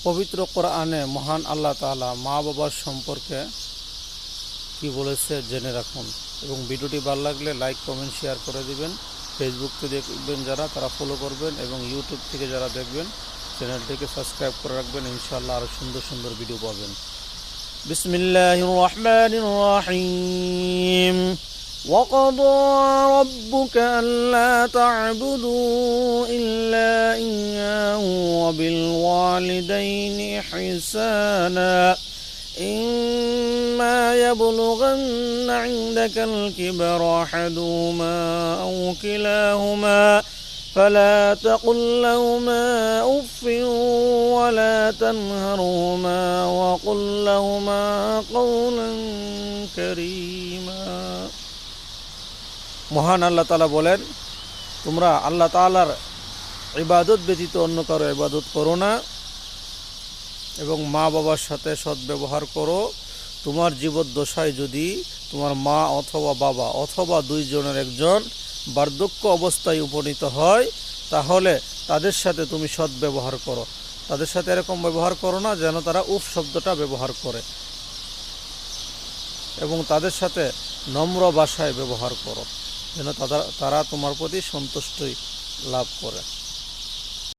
পবিত্র কোরআনে মহান আল্লাহ তাআলা মা বাবার সম্পর্কে কি বলেছে জেনে রাখুন। এবং ভিডিওটি ভালো লাগলে লাইক কমেন্ট শেয়ার করে দিবেন। ফেসবুক থেকে দেখবেন যারা তারা ফলো করবেন, এবং ইউটিউব থেকে যারা দেখবেন চ্যানেলটিকে সাবস্ক্রাইব করে রাখবেন। ইনশাআল্লাহ আরও সুন্দর সুন্দর ভিডিও পাবেন। বিসমিল্লাহির রহমানির রহিম। وَقَضَى رَبُّكَ أَلَّا تَعْبُدُوا إِلَّا إِيَّاهُ وَبِالْوَالِدَيْنِ إِحْسَانًا إِمَّا يَبْلُغَنَّ عِندَكَ الْكِبَرَ أَحَدُهُمَا أَوْ كِلَاهُمَا فَلَا تَقُل لَّهُمَا أُفٍّ وَلَا تَنْهَرْهُمَا وَقُل لَّهُمَا قَوْلًا كَرِيمًا। মহান আল্লাহ তাআলা বলেন, তোমরা আল্লাহ তাআলার ইবাদত ব্যতীত অন্য কারো ইবাদত করো না, এবং মা বাবার সাথে সদ্ব্যবহার করো। তোমার জীবদ্দশায় যদি তোমার মা অথবা বাবা অথবা দুইজনের একজন বার্ধক্য অবস্থায় উপনীত হয়, তাহলে তাদের সাথে তুমি সদ্ব্যবহার করো। তাদের সাথে এরকম ব্যবহার করো না যেন তারা উফ শব্দটা ব্যবহার করে, এবং তাদের সাথে নম্র ভাষায় ব্যবহার করো যেন তারা তোমার প্রতি সন্তুষ্টি লাভ করে।